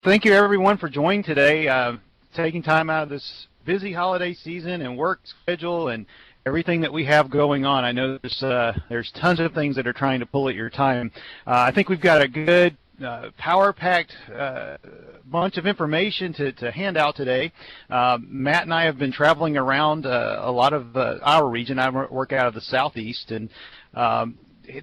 thank you everyone for joining today, taking time out of this busy holiday season and work schedule and everything that we have going on. I know there's tons of things that are trying to pull at your time. I think we've got a good power-packed bunch of information to hand out today. Matt and I have been traveling around a lot of our region. I work out of the southeast and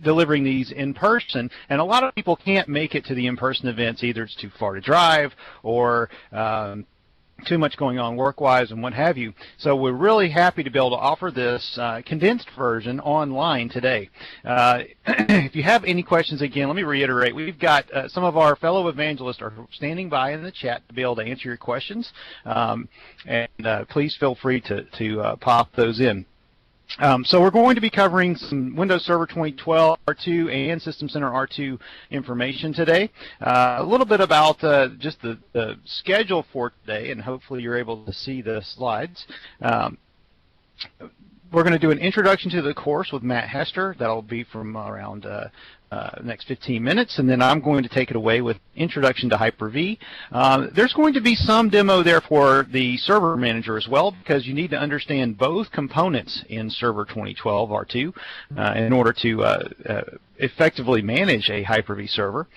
delivering these in person, and a lot of people can't make it to the in-person events. Either it's too far to drive or too much going on work-wise and what have you. So we're really happy to be able to offer this condensed version online today. If you have any questions, again, let me reiterate, we've got some of our fellow evangelists are standing by in the chat to be able to answer your questions, and please feel free to pop those in. So we're going to be covering some Windows Server 2012 R2 and System Center R2 information today. A little bit about just the schedule for today, and hopefully you're able to see the slides. We're going to do an introduction to the course with Matt Hester. That'll be from around the next 15 minutes, and then I'm going to take it away with Introduction to Hyper-V. There's going to be some demo there for the Server Manager as well, because you need to understand both components in Server 2012 R2 in order to effectively manage a Hyper-V server.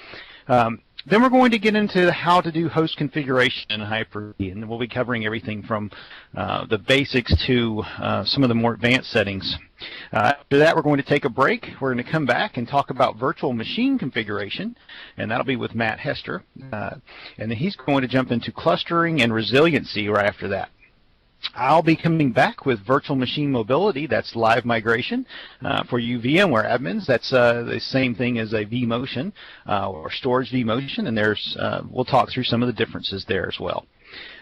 Then we're going to get into how to do host configuration in Hyper-V, and we'll be covering everything from the basics to some of the more advanced settings. After that, we're going to take a break. We're going to come back and talk about virtual machine configuration, and that'll be with Matt Hester. And then he's going to jump into clustering and resiliency right after that. I'll be coming back with virtual machine mobility. That's live migration for you VMware admins. That's the same thing as a vMotion or storage vMotion, and there's we'll talk through some of the differences there as well.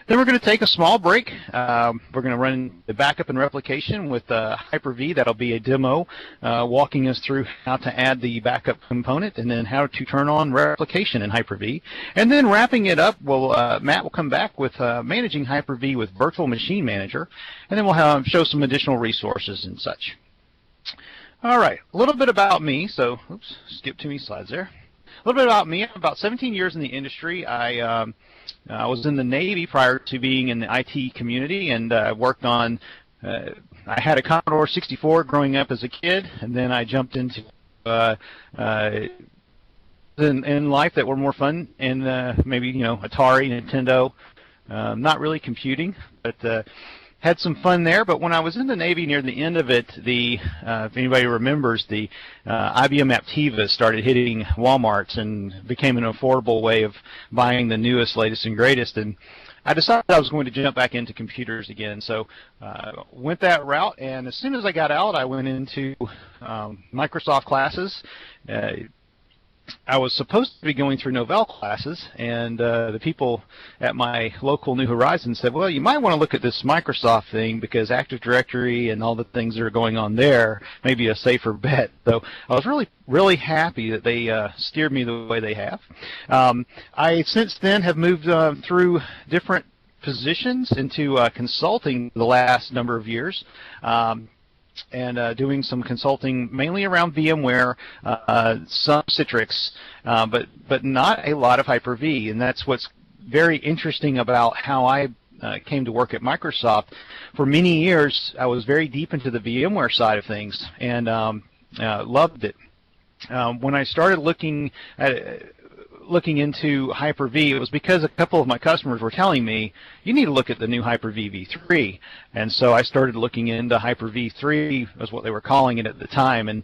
Then we're going to take a small break. We're going to run the backup and replication with Hyper-V. That'll be a demo walking us through how to add the backup component and then how to turn on replication in Hyper-V. And then wrapping it up, Matt will come back with managing Hyper-V with Virtual Machine Manager, and then we'll show some additional resources and such. All right, a little bit about me. So, oops, skip too many slides there. A little bit about me. I'm about 17 years in the industry. I was in the Navy prior to being in the IT community, and worked on, I had a Commodore 64 growing up as a kid, and then I jumped into in life that were more fun, and maybe, Atari, Nintendo, not really computing, but had some fun there. But when I was in the Navy, near the end of it, if anybody remembers, the IBM Aptiva started hitting Walmarts and became an affordable way of buying the newest, latest, and greatest. And I decided I was going to jump back into computers again. So went that route, and as soon as I got out, I went into Microsoft classes. I was supposed to be going through Novell classes, and the people at my local New Horizons said, well, you might want to look at this Microsoft thing, because Active Directory and all the things that are going on there may be a safer bet. So I was really, really happy that they steered me the way they have. I since then have moved through different positions into consulting the last number of years. And doing some consulting mainly around VMware, some Citrix, but not a lot of Hyper-V. And that's what's very interesting about how I came to work at Microsoft. For many years, I was very deep into the VMware side of things, and loved it. When I started looking into Hyper-V, it was because a couple of my customers were telling me, you need to look at the new Hyper-V v3. And so I started looking into Hyper-V 3, was what they were calling it at the time, and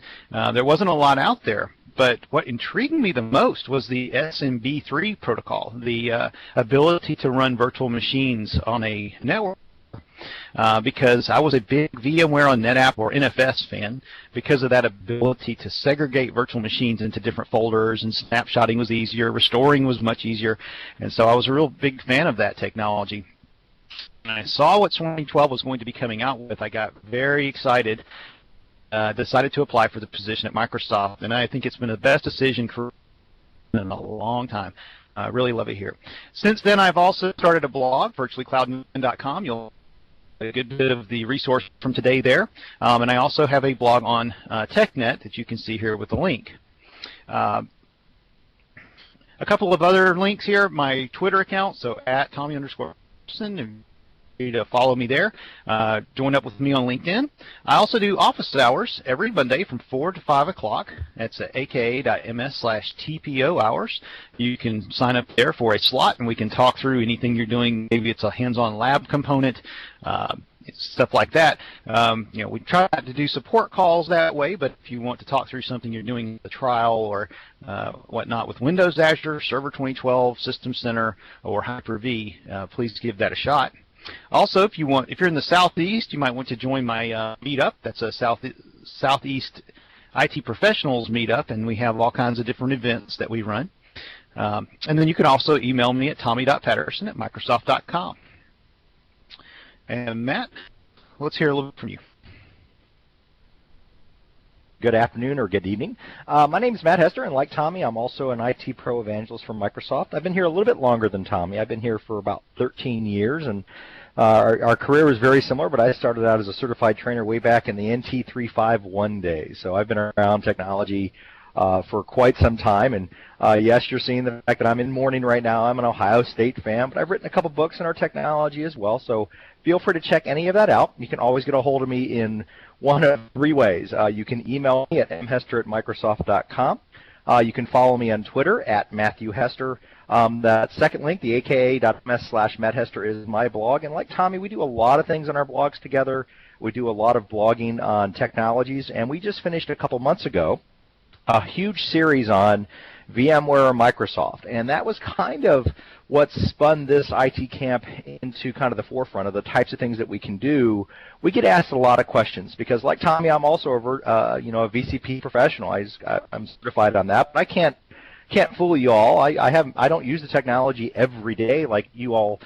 there wasn't a lot out there. But what intrigued me the most was the SMB3 protocol, the ability to run virtual machines on a network. Because I was a big VMware on NetApp or NFS fan because of that ability to segregate virtual machines into different folders, and snapshotting was easier, restoring was much easier, and so I was a real big fan of that technology. When I saw what 2012 was going to be coming out with, I got very excited, decided to apply for the position at Microsoft, and I think it's been the best decision in a long time. I really love it here. Since then, I've also started a blog, virtuallycloud.com. You'll a good bit of the resource from today there, and I also have a blog on TechNet that you can see here with the link. A couple of other links here, my Twitter account, so at Tommy_Anderson, to follow me there. Join up with me on LinkedIn. I also do office hours every Monday from 4 to 5 o'clock. That's at aka.ms/TPO hours. You can sign up there for a slot, and we can talk through anything you're doing. Maybe it's a hands-on lab component, stuff like that. We try not to do support calls that way, but if you want to talk through something you're doing, a trial or whatnot with Windows, Azure, Server 2012, System Center, or Hyper-V, please give that a shot. Also, if you're in the Southeast, you might want to join my meetup. That's a Southeast IT Professionals meetup, and we have all kinds of different events that we run. And then you can also email me at tommy.patterson@microsoft.com. And Matt, let's hear a little bit from you. Good afternoon or good evening. My name is Matt Hester, and like Tommy, I'm also an IT Pro Evangelist from Microsoft. I've been here a little bit longer than Tommy. I've been here for about 13 years, and our career was very similar, but I started out as a certified trainer way back in the NT351 days. So I've been around technology for quite some time, and yes, you're seeing the fact that I'm in mourning right now. I'm an Ohio State fan, but I've written a couple books on our technology as well, so feel free to check any of that out. You can always get a hold of me in one of three ways. You can email me at mhester@microsoft.com. You can follow me on Twitter at Matthew Hester. That second link, the aka.ms/Matt Hester, is my blog, and like Tommy, we do a lot of things on our blogs together. We do a lot of blogging on technologies, and we just finished a couple months ago a huge series on VMware or Microsoft, and that was kind of what spun this IT camp into kind of the forefront of the types of things that we can do. We get asked a lot of questions because, like Tommy, I'm also a VCP professional. I'm certified on that, but I can't fool you all. I don't use the technology every day like you all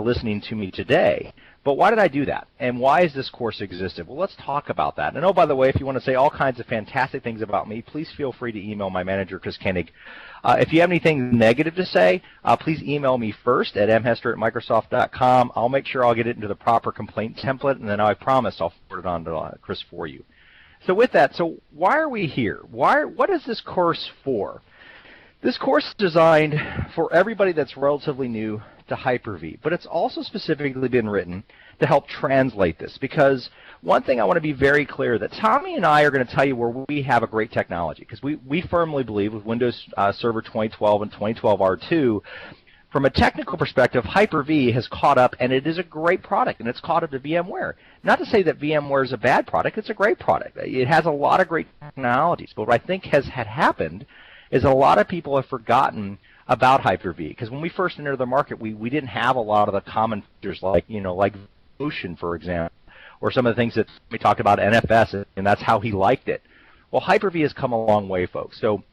listening to me today. But why did I do that? And why has this course existed? Well, let's talk about that. And oh, by the way, if you want to say all kinds of fantastic things about me, please feel free to email my manager, Chris Koenig. If you have anything negative to say, please email me first at mhester@microsoft.com. I'll make sure I'll get it into the proper complaint template, and then I promise I'll forward it on to Chris for you. So with that, so why are we here? What is this course for? This course is designed for everybody that's relatively new to Hyper-V, but it's also specifically been written to help translate this, because one thing I want to be very clear that Tommy and I are going to tell you where we have a great technology, because we firmly believe with Windows Server 2012 and 2012 R2, from a technical perspective, Hyper-V has caught up, and it is a great product, and it's caught up to VMware. Not to say that VMware is a bad product, it's a great product. It has a lot of great technologies, but what I think had happened is a lot of people have forgotten about Hyper-V, because when we first entered the market, we didn't have a lot of the common features like Ocean, for example, or some of the things that we talked about NFS, and that's how he liked it. Well, Hyper-V has come a long way, folks. So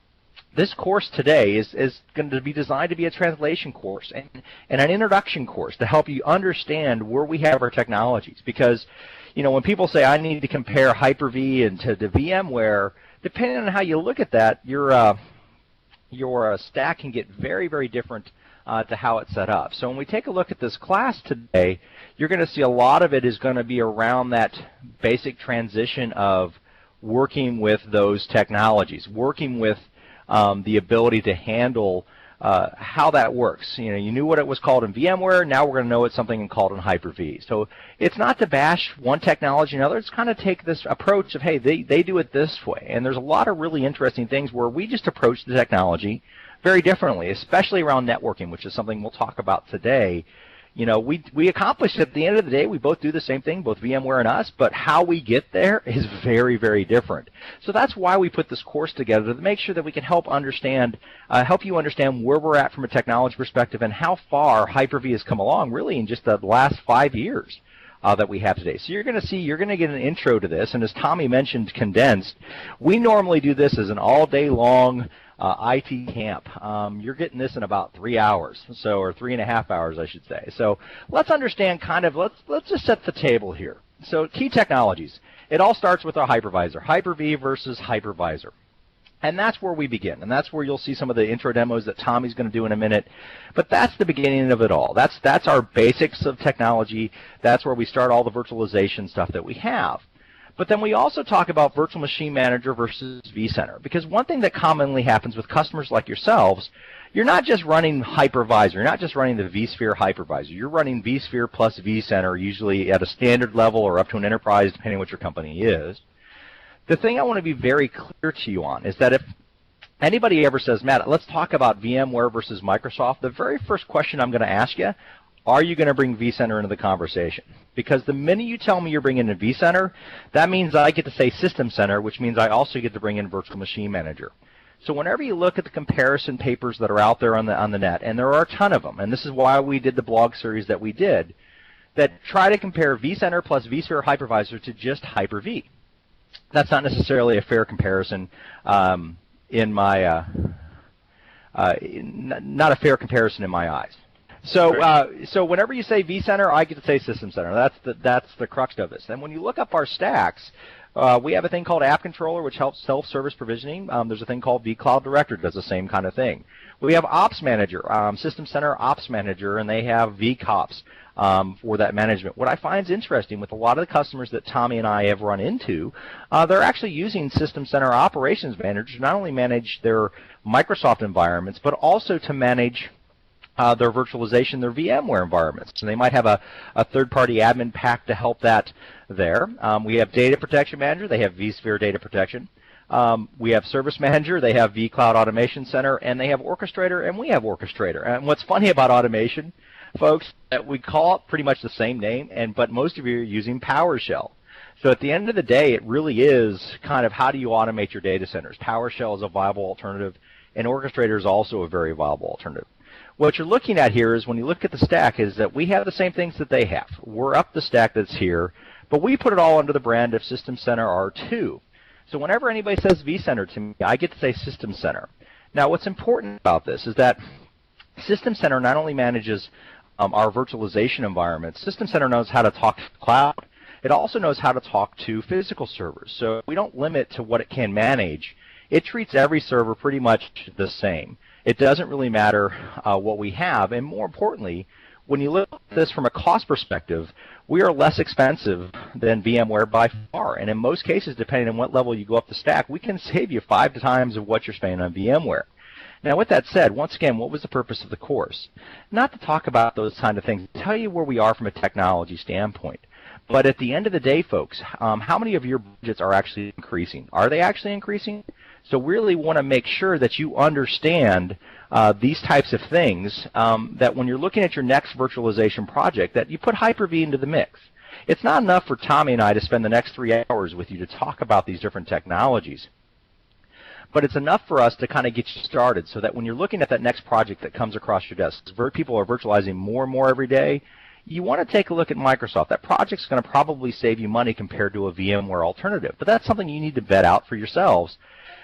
this course today is going to be designed to be a translation course and an introduction course to help you understand where we have our technologies. Because, when people say I need to compare Hyper-V to VMware, depending on how you look at that, your stack can get very, very different to how it's set up. So when we take a look at this class today, you're going to see a lot of it is going to be around that basic transition of working with those technologies, working with the ability to handle how that works. You knew what it was called in VMware. Now we're going to know it's something called in Hyper-V. So it's not to bash one technology or another. It's kind of take this approach of, hey, they do it this way. And there's a lot of really interesting things where we just approach the technology very differently, especially around networking, which is something we'll talk about today. We accomplish at the end of the day, we both do the same thing, both VMware and us, but how we get there is very, very different. So that's why we put this course together, to make sure that we can help you understand where we're at from a technology perspective and how far Hyper-V has come along really in just the last 5 years that we have today. So you're going to get an intro to this, and as Tommy mentioned, condensed. We normally do this as an all-day long IT camp. You're getting this in about 3 hours, or 3.5 hours, I should say. So let's understand let's just set the table here. So key technologies. It all starts with our hypervisor, Hyper-V versus hypervisor. And that's where we begin, and that's where you'll see some of the intro demos that Tommy's going to do in a minute. But that's the beginning of it all. That's our basics of technology. That's where we start all the virtualization stuff that we have. But then we also talk about Virtual Machine Manager versus vCenter, because one thing that commonly happens with customers like yourselves, you're not just running hypervisor. You're not just running the vSphere hypervisor. You're running vSphere plus vCenter, usually at a standard level or up to an enterprise, depending on what your company is. The thing I want to be very clear to you on is that if anybody ever says, Matt, let's talk about VMware versus Microsoft, the very first question I'm going to ask you, are you going to bring vCenter into the conversation? Because the minute you tell me you're bringing in vCenter, that means I get to say System Center, which means I also get to bring in Virtual Machine Manager. So whenever you look at the comparison papers that are out there on the net, and there are a ton of them, and this is why we did the blog series that we did, that try to compare vCenter plus vSphere Hypervisor to just Hyper-V. That's not necessarily a fair comparison in my not a fair comparison in my eyes. So whenever you say vCenter, I get to say System Center. That's the crux of this. And when you look up our stacks, we have a thing called App Controller, which helps self-service provisioning. There's a thing called vCloud Director that does the same kind of thing. We have Ops Manager, System Center Ops Manager, and they have vCops for that management. What I find is interesting with a lot of the customers that Tommy and I have run into, they're actually using System Center Operations Manager to not only manage their Microsoft environments, but also to manage their virtualization, their VMware environments. And they might have a third-party admin pack to help that there. We have Data Protection Manager. They have vSphere Data Protection. We have Service Manager. They have vCloud Automation Center. And they have Orchestrator, and we have Orchestrator. And what's funny about automation, folks, that we call it pretty much the same name, but most of you are using PowerShell. So at the end of the day, it really is kind of how do you automate your data centers. PowerShell is a viable alternative, and Orchestrator is also a very viable alternative. What you're looking at here is when you look at the stack is that we have the same things that they have. We're up the stack that's here, but we put it all under the brand of System Center R2. So whenever anybody says vCenter to me, I get to say System Center. Now what's important about this is that System Center not only manages our virtualization environment, System Center knows how to talk to the cloud. It also knows how to talk to physical servers. So we don't limit to what it can manage. It treats every server pretty much the same. It doesn't really matter what we have, and more importantly, when you look at this from a cost perspective, we are less expensive than VMware by far, and in most cases, depending on what level you go up the stack, we can save you 5 times of what you're spending on VMware. Now, with that said, once again, what was the purpose of the course? Not to talk about those kind of things, to tell you where we are from a technology standpoint. But at the end of the day, folks, how many of your budgets are actually increasing? Are they actually increasing? So we really want to make sure that you understand these types of things, that when you're looking at your next virtualization project, that you put Hyper-V into the mix. It's not enough for Tommy and I to spend the next 3 hours with you to talk about these different technologies. But it's enough for us to kind of get you started so that when you're looking at that next project that comes across your desk, people are virtualizing more and more every day, you want to take a look at Microsoft. That project's going to probably save you money compared to a VMware alternative. But that's something you need to vet out for yourselves,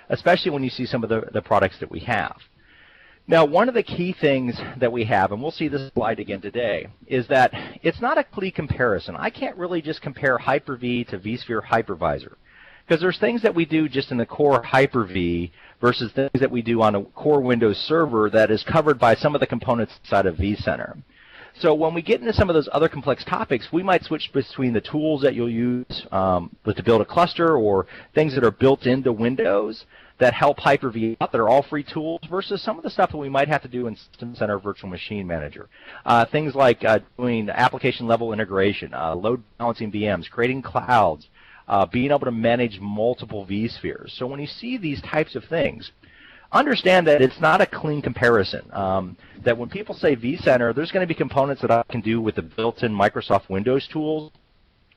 especially when you see some of the products that we have. Now, one of the key things that we have, and we'll see this slide again today, is that it's not a complete comparison. I can't really just compare Hyper-V to vSphere Hypervisor, because there's things that we do just in the core Hyper-V versus things that we do on a core Windows server that is covered by some of the components inside of vCenter. So when we get into some of those other complex topics, we might switch between the tools that you'll use to build a cluster or things that are built into Windows that help Hyper-V out that are all free tools versus some of the stuff that we might have to do in System Center Virtual Machine Manager. Things like doing application level integration, load balancing VMs, creating clouds, being able to manage multiple vSpheres. So when you see these types of things, understand that it's not a clean comparison. That when people say vCenter, there's going to be components that I can do with the built-in Microsoft Windows tools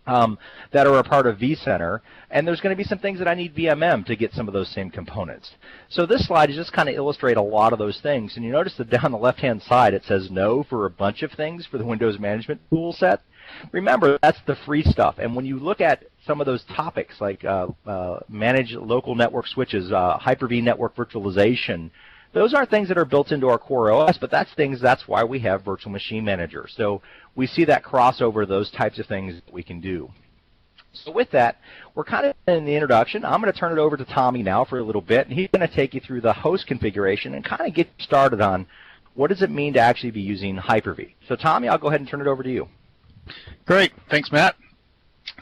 that are a part of vCenter, and there's going to be some things that I need VMM to get some of those same components. So this slide is just kind of illustrate a lot of those things, and you notice that down the left-hand side it says no for a bunch of things for the Windows Management tool set. Remember, that's the free stuff, and when you look at some of those topics like manage local network switches, Hyper-V network virtualization, those aren't things that are built into our core OS, but that's why we have Virtual Machine Manager. So we see that crossover, those types of things that we can do. So with that, we're kind of in the introduction. I'm going to turn it over to Tommy now for a little bit, and he's going to take you through the host configuration and kind of get started on what does it mean to actually be using Hyper-V. So Tommy, I'll go ahead and turn it over to you. Great. Thanks, Matt.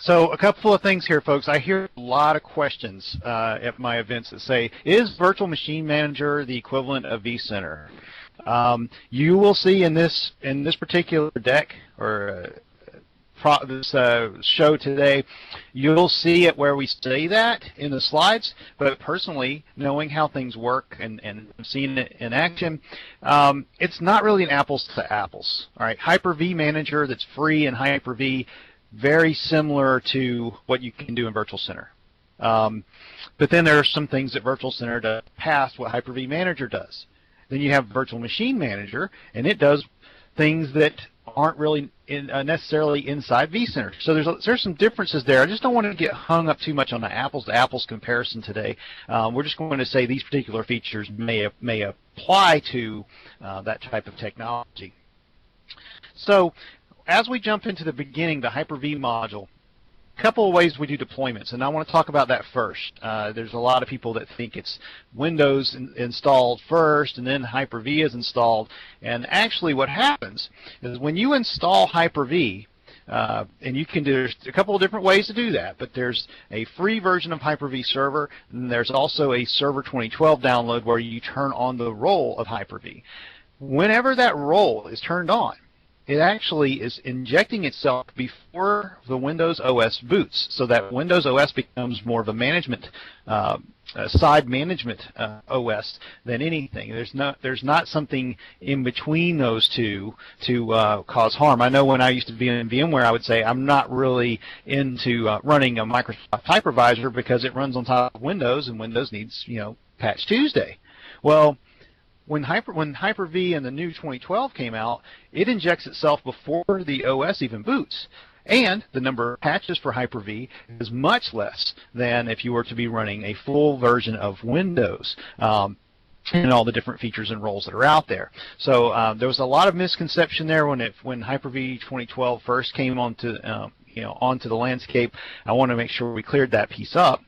So a couple of things here, folks. I hear a lot of questions at my events that say, is Virtual Machine Manager the equivalent of vCenter? You will see in this particular deck or this show today, you'll see it where we say that in the slides, but personally, knowing how things work and seeing it in action, it's not really an apples to apples. All right, Hyper-V Manager that's free and Hyper-V, very similar to what you can do in Virtual Center. But then there are some things that Virtual Center does past what Hyper-V Manager does. Then you have Virtual Machine Manager, and it does things that aren't really necessarily inside vCenter. So there's some differences there. I just don't want to get hung up too much on the apples-to-apples comparison today. We're just going to say these particular features may apply to that type of technology. So as we jump into the beginning, the Hyper-V module, a couple of ways we do deployments, and I want to talk about that first. There's a lot of people that think it's Windows installed first and then Hyper-V is installed, and actually what happens is when you install Hyper-V, and you can do, there's a couple of different ways to do that, but there's a free version of Hyper-V Server, and there's also a Server 2012 download where you turn on the role of Hyper-V. Whenever that role is turned on, it actually is injecting itself before the Windows OS boots, so that Windows OS becomes more of a management, side management OS than anything. There's not something in between those two to cause harm. I know when I used to be in VMware, I would say I'm not really into running a Microsoft hypervisor because it runs on top of Windows, and Windows needs, Patch Tuesday. Well, when Hyper-V and the new 2012 came out, it injects itself before the OS even boots. And the number of patches for Hyper-V is much less than if you were to be running a full version of Windows. And all the different features and roles that are out there. So there was a lot of misconception there when Hyper-V 2012 first came onto the landscape. I want to make sure we cleared that piece up.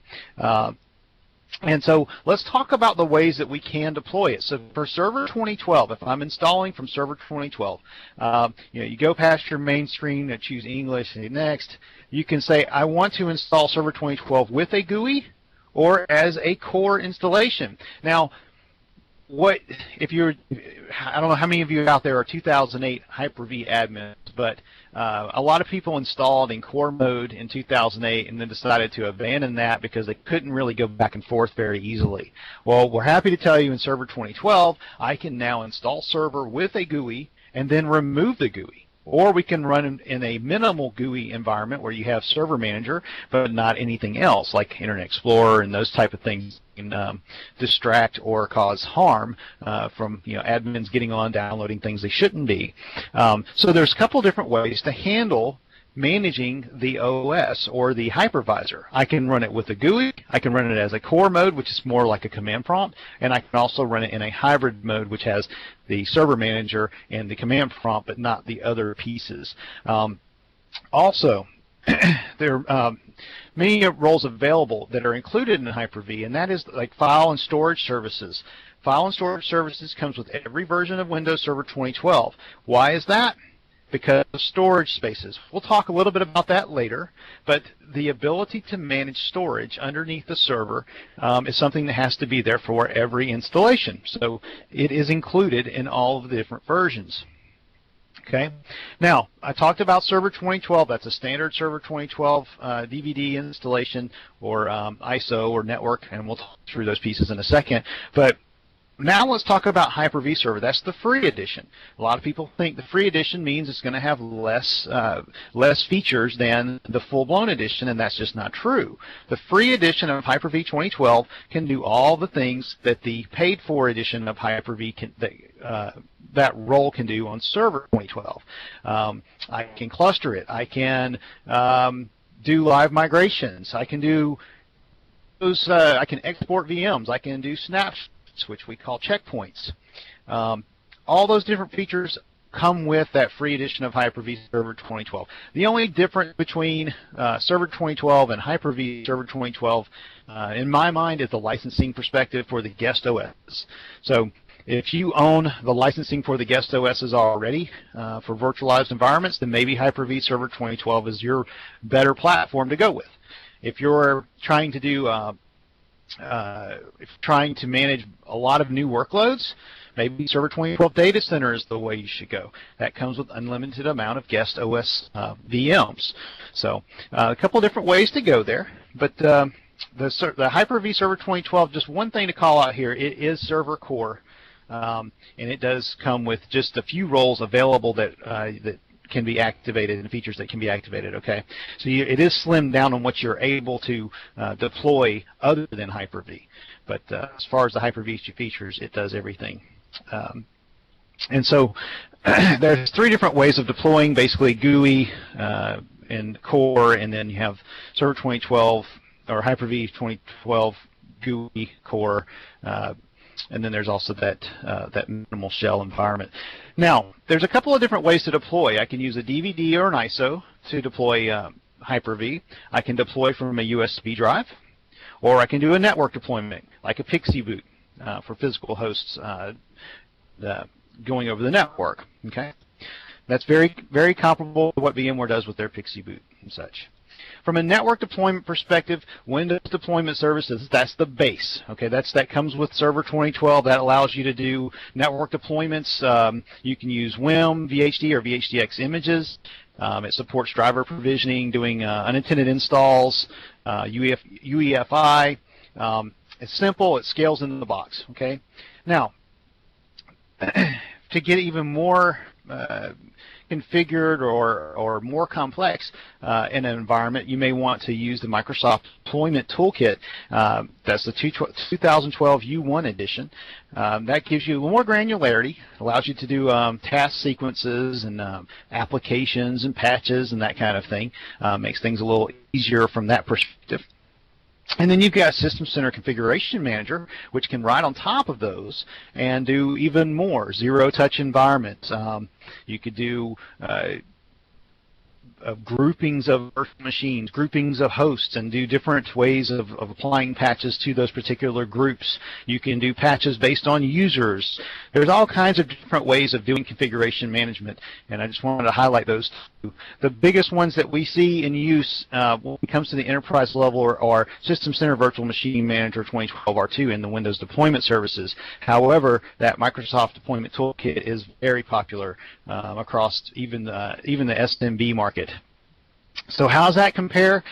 And so let's talk about the ways that we can deploy it. So for Server 2012, if I'm installing from Server 2012, you go past your main screen and choose English and next. You can say, I want to install Server 2012 with a GUI or as a core installation. Now, I don't know how many of you out there are 2008 Hyper-V admins, but a lot of people installed in core mode in 2008 and then decided to abandon that because they couldn't really go back and forth very easily. Well, we're happy to tell you in Server 2012, I can now install Server with a GUI and then remove the GUI. Or we can run in a minimal GUI environment where you have Server Manager, but not anything else like Internet Explorer and those type of things can distract or cause harm from admins getting on, downloading things they shouldn't be. So there's a couple different ways to handle managing the OS or the hypervisor. I can run it with a GUI, I can run it as a core mode, which is more like a command prompt, and I can also run it in a hybrid mode, which has the server manager and the command prompt, but not the other pieces. Also, there are many roles available that are included in Hyper-V, and that is like file and storage services. File and storage services comes with every version of Windows Server 2012. Why is that? Because of storage spaces. We'll talk a little bit about that later, but the ability to manage storage underneath the server is something that has to be there for every installation. So it is included in all of the different versions. Okay. Now, I talked about Server 2012. That's a standard Server 2012 DVD installation or ISO or network, and we'll talk through those pieces in a second. But now let's talk about Hyper-V Server. That's the free edition. A lot of people think the free edition means it's going to have less features than the full-blown edition, and that's just not true. The free edition of Hyper-V 2012 can do all the things that the paid-for edition of Hyper-V that role can do on Server 2012. I can cluster it. I can do live migrations. I can do those. I can export VMs. I can do snapshots, which we call checkpoints. All those different features come with that free edition of Hyper-V Server 2012. The only difference between Server 2012 and Hyper-V Server 2012, in my mind, is the licensing perspective for the guest OS. So if you own the licensing for the guest OSs already for virtualized environments, then maybe Hyper-V Server 2012 is your better platform to go with. If you're trying to do if trying to manage a lot of new workloads, Maybe Server 2012 Data Center is the way you should go. That comes with unlimited amount of guest OS VMs. So a couple of different ways to go there. But the Hyper-V Server 2012, just one thing to call out here, it is server core, and it does come with just a few roles available that can be activated and features that can be activated. Okay, so it is slimmed down on what you're able to deploy other than Hyper-V. But as far as the Hyper-V features, it does everything. And so there's 3 different ways of deploying, basically GUI and core, and then you have Server 2012 or Hyper-V 2012 GUI core, and then there's also that minimal shell environment. Now, there's a couple of different ways to deploy. I can use a DVD or an ISO to deploy Hyper-V. I can deploy from a USB drive, or I can do a network deployment, like a Pixie boot for physical hosts going over the network. Okay, that's very, very comparable to what VMware does with their Pixie boot and such. From a network deployment perspective, Windows Deployment Services, that's the base. Okay, that comes with Server 2012. That allows you to do network deployments. You can use WIM, VHD, or VHDX images. It supports driver provisioning, doing unintended installs, UEFI. It's simple. It scales into the box. Okay. Now, to get even more configured or more complex in an environment, you may want to use the Microsoft Deployment Toolkit. That's the 2012 U1 edition. That gives you more granularity, allows you to do task sequences and applications and patches and that kind of thing. Makes things a little easier from that perspective. And then you've got System Center Configuration Manager, which can ride on top of those and do even more zero-touch environments. You could do groupings of virtual machines, groupings of hosts, and do different ways of applying patches to those particular groups. You can do patches based on users. There's all kinds of different ways of doing configuration management, and I just wanted to highlight those two. The biggest ones that we see in use when it comes to the enterprise level are System Center Virtual Machine Manager 2012 R2 and the Windows Deployment Services. However, that Microsoft Deployment Toolkit is very popular across even the SMB market. So how does that compare?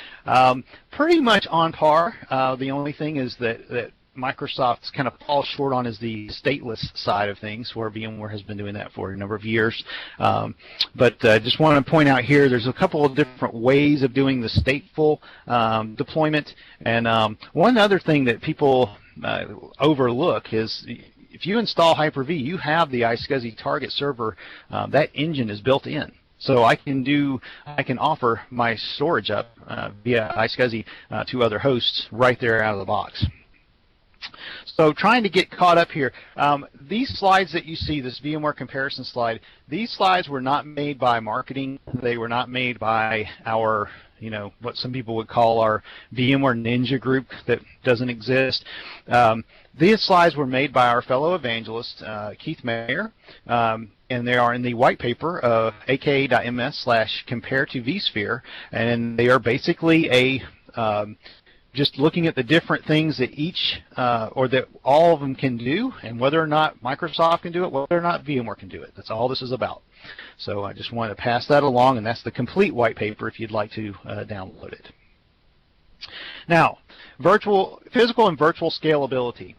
Pretty much on par. The only thing is that Microsoft's kind of falls short on is the stateless side of things, where VMware has been doing that for a number of years. But just want to point out here, there's a couple of different ways of doing the stateful deployment. And one other thing that people overlook is if you install Hyper-V, you have the iSCSI target server. That engine is built in. So I can offer my storage up via iSCSI to other hosts right there out of the box. So trying to get caught up here, these slides that you see, this VMware comparison slide, these slides were not made by marketing. They were not made by our, what some people would call our VMware Ninja group that doesn't exist. These slides were made by our fellow evangelist, Keith Mayer, and they are in the white paper, aka.ms/compare to vSphere, and they are basically just looking at the different things that each, or that all of them can do, and whether or not Microsoft can do it, whether or not VMware can do it. That's all this is about. So I just want to pass that along, and that's the complete white paper if you'd like to download it. Now, physical and virtual scalability.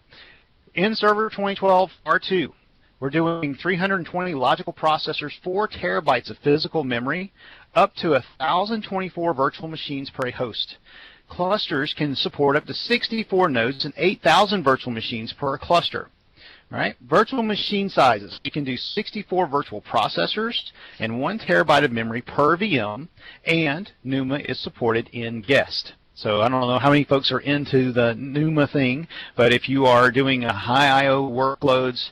In Server 2012 R2, we're doing 320 logical processors, 4 terabytes of physical memory, up to 1,024 virtual machines per host. Clusters can support up to 64 nodes and 8,000 virtual machines per cluster. Right? Virtual machine sizes. You can do 64 virtual processors and 1 terabyte of memory per VM, and NUMA is supported in guest. So I don't know how many folks are into the NUMA thing, but if you are doing a high I/O workloads,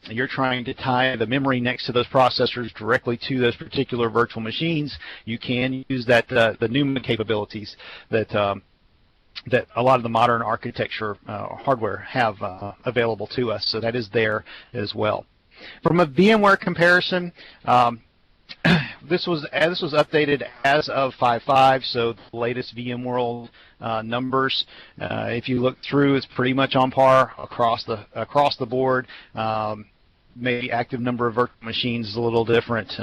you're trying to tie the memory next to those processors directly to those particular virtual machines, you can use that the NUMA capabilities that that a lot of the modern architecture hardware have available to us. So that is there as well. From a VMware comparison, this was updated as of 5.5, so the latest VMworld numbers. If you look through, it's pretty much on par across the board. Maybe active number of virtual machines is a little different.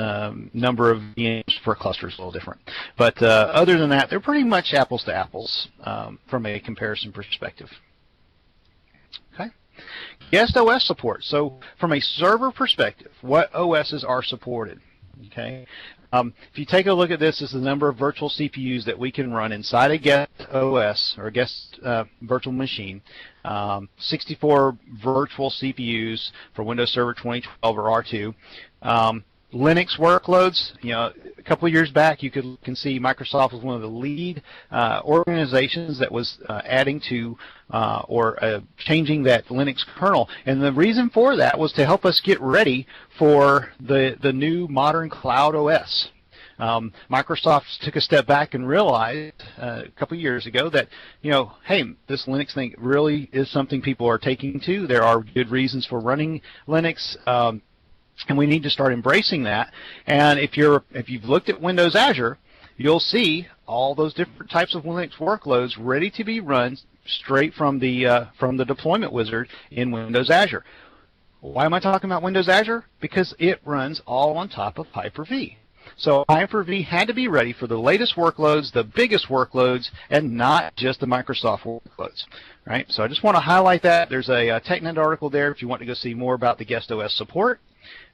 Number of VMs per cluster is a little different. But other than that, they're pretty much apples to apples from a comparison perspective. Okay. Guest OS support. So from a server perspective, what OSs are supported? Okay. If you take a look at this, this is the number of virtual CPUs that we can run inside a guest OS or a guest virtual machine. 64 virtual CPUs for Windows Server 2012 or R2. Linux workloads, a couple of years back, you can see Microsoft was one of the lead organizations that was adding to or changing that Linux kernel, and the reason for that was to help us get ready for the new modern cloud OS. Microsoft took a step back and realized a couple of years ago that, hey, this Linux thing really is something people are taking to. There are good reasons for running Linux. And we need to start embracing that. And if you've looked at Windows Azure, you'll see all those different types of Linux workloads ready to be run straight from the deployment wizard in Windows Azure. Why am I talking about Windows Azure? Because it runs all on top of Hyper-V. So Hyper-V had to be ready for the latest workloads, the biggest workloads, and not just the Microsoft workloads. Right? So I just want to highlight that. There's a TechNet article there if you want to go see more about the guest OS support.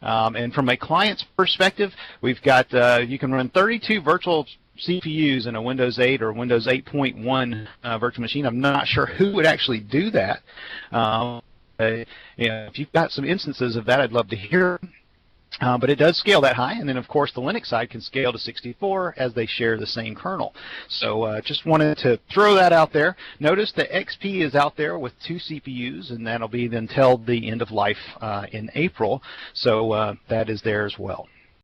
And from a client's perspective, we've got you can run 32 virtual CPUs in a Windows 8 or Windows 8.1 virtual machine. I'm not sure who would actually do that. If you've got some instances of that, I'd love to hear. But it does scale that high, and then of course the Linux side can scale to 64 as they share the same kernel. So just wanted to throw that out there. Notice the XP is out there with 2 CPUs, and that'll be until the end of life in April. So that is there as well.